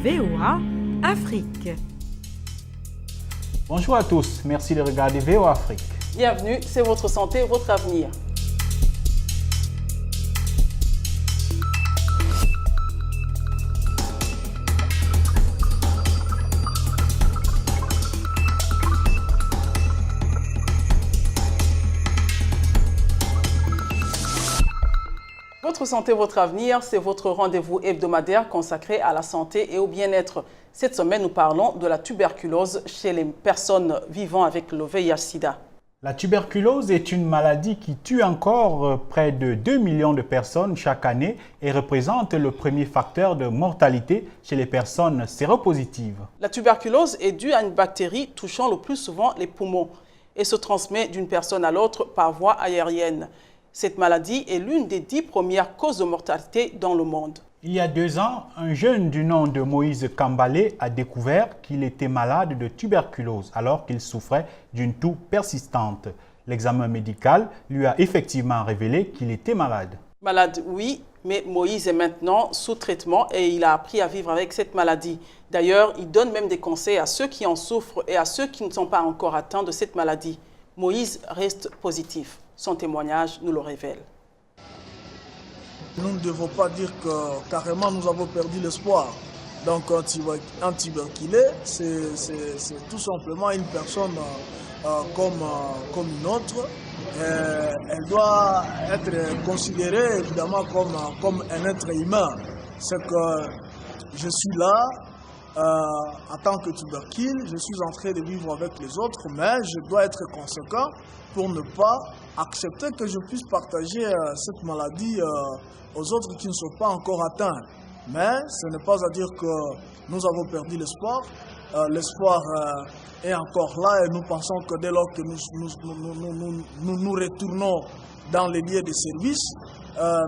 VOA Afrique. Bonjour à tous, merci de regarder VOA Afrique. Bienvenue, c'est votre santé, votre avenir. Votre santé, votre avenir, c'est votre rendez-vous hebdomadaire consacré à la santé et au bien-être. Cette semaine, nous parlons de la tuberculose chez les personnes vivant avec le VIH-Sida. La tuberculose est une maladie qui tue encore près de 2 millions de personnes chaque année et représente le premier facteur de mortalité chez les personnes séropositives. La tuberculose est due à une bactérie touchant le plus souvent les poumons et se transmet d'une personne à l'autre par voie aérienne. Cette maladie est l'une des 10 premières causes de mortalité dans le monde. Il y a 2 ans, un jeune du nom de Moïse Kambale a découvert qu'il était malade de tuberculose alors qu'il souffrait d'une toux persistante. L'examen médical lui a effectivement révélé qu'il était malade. Malade, oui, mais Moïse est maintenant sous traitement et il a appris à vivre avec cette maladie. D'ailleurs, il donne même des conseils à ceux qui en souffrent et à ceux qui ne sont pas encore atteints de cette maladie. Moïse reste positif. Son témoignage nous le révèle. Nous ne devons pas dire que carrément nous avons perdu l'espoir. Donc un tuberculé, c'est tout simplement une personne comme une autre. Elle doit être considérée évidemment comme un être humain. C'est que je suis là en tant que tubercule, je suis en train de vivre avec les autres, mais je dois être conséquent pour ne pas accepter que je puisse partager cette maladie aux autres qui ne sont pas encore atteints. Mais ce n'est pas à dire que nous avons perdu l'espoir. L'espoir est encore là et nous pensons que dès lors que nous retournons dans les lieux de service,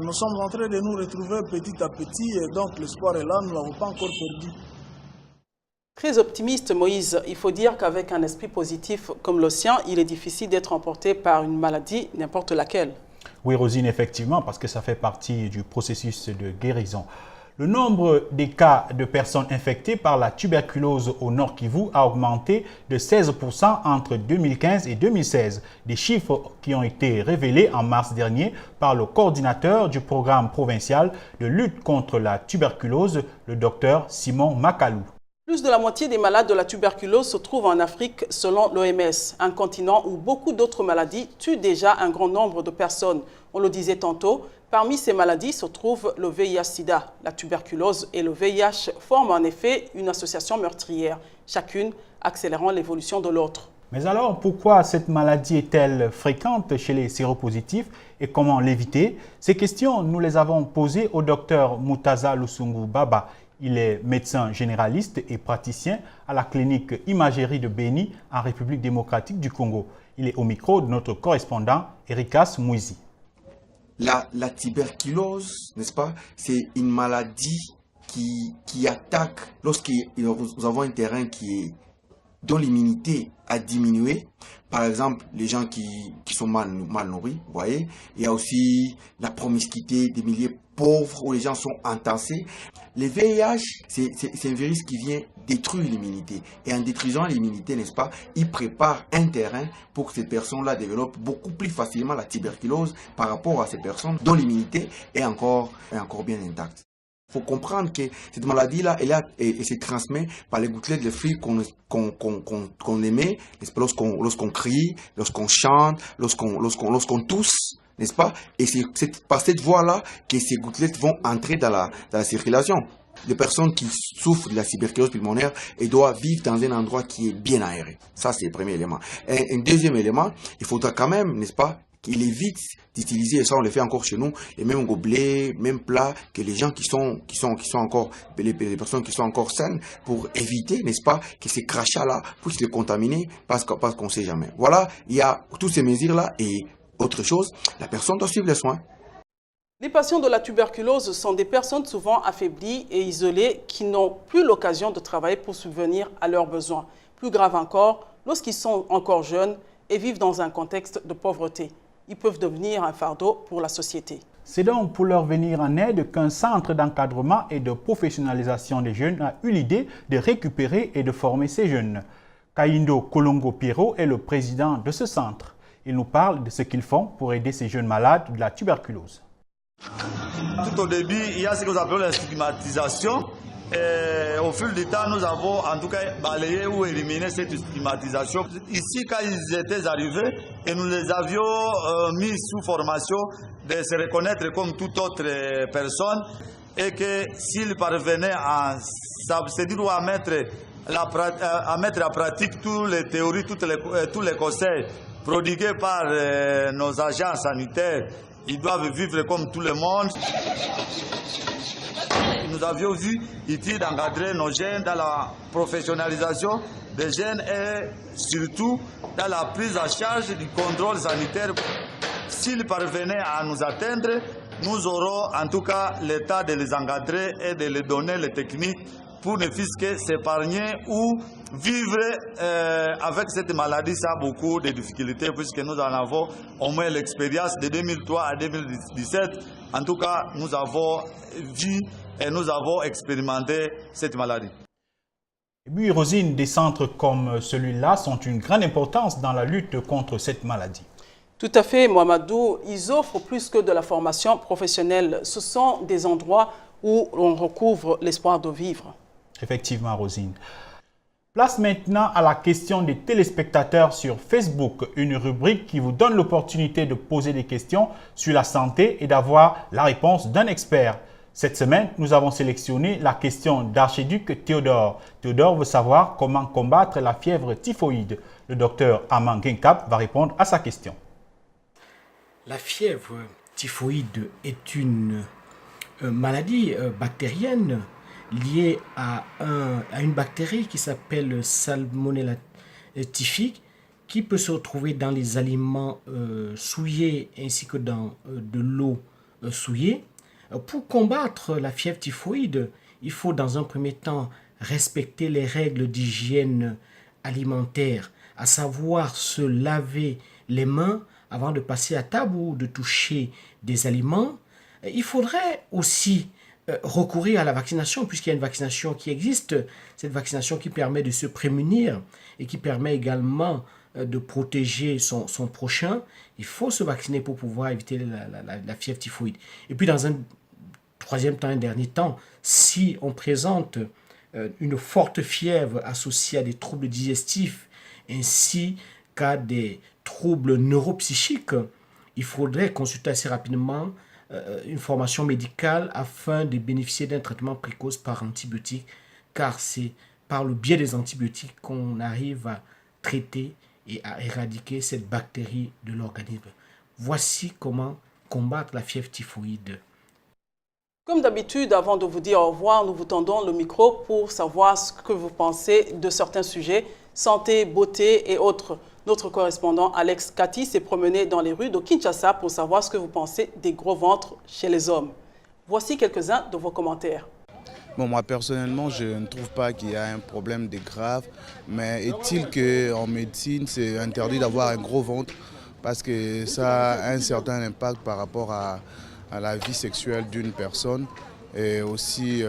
nous sommes en train de nous retrouver petit à petit et donc l'espoir est là, nous ne l'avons pas encore perdu. Très optimiste, Moïse, il faut dire qu'avec un esprit positif comme le sien, il est difficile d'être emporté par une maladie, n'importe laquelle. Oui, Rosine, effectivement, parce que ça fait partie du processus de guérison. Le nombre des cas de personnes infectées par la tuberculose au Nord Kivu a augmenté de 16% entre 2015 et 2016. Des chiffres qui ont été révélés en mars dernier par le coordinateur du programme provincial de lutte contre la tuberculose, le docteur Simon Makalou. Plus de la moitié des malades de la tuberculose se trouvent en Afrique selon l'OMS, un continent où beaucoup d'autres maladies tuent déjà un grand nombre de personnes. On le disait tantôt, parmi ces maladies se trouve le VIH-Sida. La tuberculose et le VIH forment en effet une association meurtrière, chacune accélérant l'évolution de l'autre. Mais alors, pourquoi cette maladie est-elle fréquente chez les séropositifs et comment l'éviter? Ces questions, nous les avons posées au docteur Moutaza Lusungu Baba. Il est médecin généraliste et praticien à la clinique Imagerie de Béni en République démocratique du Congo. Il est au micro de notre correspondant Erikas Mouizi. La tuberculose, n'est-ce pas, c'est une maladie qui attaque lorsque nous avons un terrain dont l'immunité a diminué. Par exemple, les gens qui sont mal nourris, vous voyez. Il y a aussi la promiscuité des milieux pauvres où les gens sont entassés. Le VIH, c'est un virus qui vient détruire l'immunité. Et en détruisant l'immunité, n'est-ce pas, il prépare un terrain pour que ces personnes-là développent beaucoup plus facilement la tuberculose par rapport à ces personnes dont l'immunité est encore bien intacte. Il faut comprendre que cette maladie-là, elle se transmet par les gouttelettes de fluide qu'on émet, lorsqu'on crie, lorsqu'on chante, lorsqu'on tousse, n'est-ce pas? Et c'est par cette voie-là que ces gouttelettes vont entrer dans la circulation. Les personnes qui souffrent de la tuberculose pulmonaire, elles doivent vivre dans un endroit qui est bien aéré. Ça, c'est le premier élément. Et un deuxième élément, il faudra quand même, n'est-ce pas, qu'il évite d'utiliser, et ça on le fait encore chez nous, les mêmes gobelets, mêmes plats que les gens qui sont encore, les personnes qui sont encore saines, pour éviter, n'est-ce pas, que ces crachats-là puissent les contaminer parce qu'on ne sait jamais. Voilà, il y a toutes ces mesures-là et autre chose, la personne doit suivre les soins. Les patients de la tuberculose sont des personnes souvent affaiblies et isolées qui n'ont plus l'occasion de travailler pour subvenir à leurs besoins. Plus grave encore, lorsqu'ils sont encore jeunes et vivent dans un contexte de pauvreté. Ils peuvent devenir un fardeau pour la société. C'est donc pour leur venir en aide qu'un centre d'encadrement et de professionnalisation des jeunes a eu l'idée de récupérer et de former ces jeunes. Kaindo Kolongo Piero est le président de ce centre. Il nous parle de ce qu'ils font pour aider ces jeunes malades de la tuberculose. Tout au début, il y a ce que nous appelons la stigmatisation. Et au fil du temps, nous avons en tout cas balayé ou éliminé cette stigmatisation. Ici, quand ils étaient arrivés, et nous les avions mis sous formation de se reconnaître comme toute autre personne, et que s'ils parvenaient à s'abstenir ou à mettre en pratique toutes les théories, tous les conseils prodigués par nos agents sanitaires, ils doivent vivre comme tout le monde. Nous avions vu utile d'encadrer nos jeunes dans la professionnalisation des jeunes et surtout dans la prise en charge du contrôle sanitaire. S'ils parvenaient à nous atteindre, nous aurons en tout cas l'état de les encadrer et de les donner les techniques pour ne fût-ce que s'épargner ou vivre avec cette maladie. Ça a beaucoup de difficultés puisque nous en avons au moins l'expérience de 2003 à 2017. En tout cas, nous avons vu et nous avons expérimenté cette maladie. Et puis, Rosine, des centres comme celui-là sont d'une grande importance dans la lutte contre cette maladie. Tout à fait, Mohamedou. Ils offrent plus que de la formation professionnelle. Ce sont des endroits où l'on recouvre l'espoir de vivre. Effectivement, Rosine. Place maintenant à la question des téléspectateurs sur Facebook, une rubrique qui vous donne l'opportunité de poser des questions sur la santé et d'avoir la réponse d'un expert. Cette semaine, nous avons sélectionné la question d'Archiduc Théodore. Théodore veut savoir comment combattre la fièvre typhoïde. Le docteur Aman Genkap va répondre à sa question. La fièvre typhoïde est une maladie bactérienne liée à une bactérie qui s'appelle Salmonella typhique, qui peut se retrouver dans les aliments souillés ainsi que dans de l'eau souillée. Pour combattre la fièvre typhoïde, il faut dans un premier temps respecter les règles d'hygiène alimentaire, à savoir se laver les mains avant de passer à table ou de toucher des aliments. Il faudrait aussi recourir à la vaccination, puisqu'il y a une vaccination qui existe, cette vaccination qui permet de se prémunir et qui permet également de protéger son prochain. Il faut se vacciner pour pouvoir éviter la fièvre typhoïde. Et puis dans un troisième temps, un dernier temps, si on présente une forte fièvre associée à des troubles digestifs ainsi qu'à des troubles neuropsychiques, il faudrait consulter assez rapidement une formation médicale afin de bénéficier d'un traitement précoce par antibiotiques, car c'est par le biais des antibiotiques qu'on arrive à traiter et à éradiquer cette bactérie de l'organisme. Voici comment combattre la fièvre typhoïde. Comme d'habitude, avant de vous dire au revoir, nous vous tendons le micro pour savoir ce que vous pensez de certains sujets, santé, beauté et autres. Notre correspondant Alex Kati s'est promené dans les rues de Kinshasa pour savoir ce que vous pensez des gros ventres chez les hommes. Voici quelques-uns de vos commentaires. Bon, moi personnellement, je ne trouve pas qu'il y a un problème de grave, mais est-il qu'en médecine, c'est interdit d'avoir un gros ventre parce que ça a un certain impact par rapport à la vie sexuelle d'une personne. Et aussi,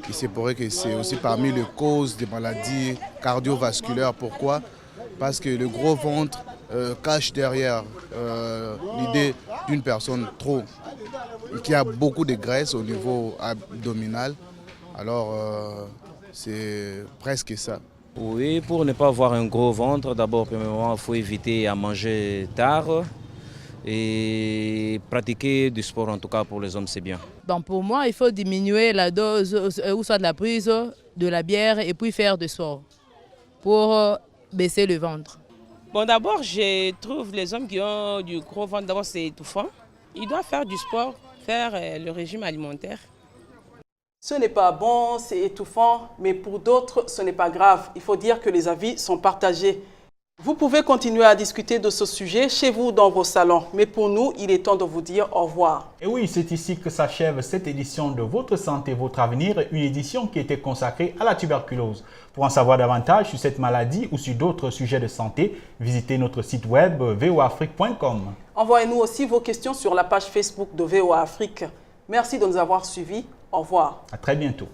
il se pourrait que c'est aussi parmi les causes des maladies cardiovasculaires. Pourquoi ? Parce que le gros ventre cache derrière l'idée d'une personne qui a beaucoup de graisse au niveau abdominal. Alors, c'est presque ça. Oui, pour ne pas avoir un gros ventre, d'abord, premièrement, il faut éviter à manger tard et pratiquer du sport, en tout cas pour les hommes, c'est bien. Bon, pour moi, il faut diminuer la dose, ou soit de la prise de la bière et puis faire du sport pour baisser le ventre. Bon, d'abord, je trouve les hommes qui ont du gros ventre, d'abord, c'est étouffant. Ils doivent faire du sport, faire le régime alimentaire. Ce n'est pas bon, c'est étouffant, mais pour d'autres, ce n'est pas grave. Il faut dire que les avis sont partagés. Vous pouvez continuer à discuter de ce sujet chez vous dans vos salons. Mais pour nous, il est temps de vous dire au revoir. Et oui, c'est ici que s'achève cette édition de Votre Santé, Votre Avenir, une édition qui était consacrée à la tuberculose. Pour en savoir davantage sur cette maladie ou sur d'autres sujets de santé, visitez notre site web voafrique.com. Envoyez-nous aussi vos questions sur la page Facebook de VOA Afrique. Merci de nous avoir suivis. Au revoir. À très bientôt.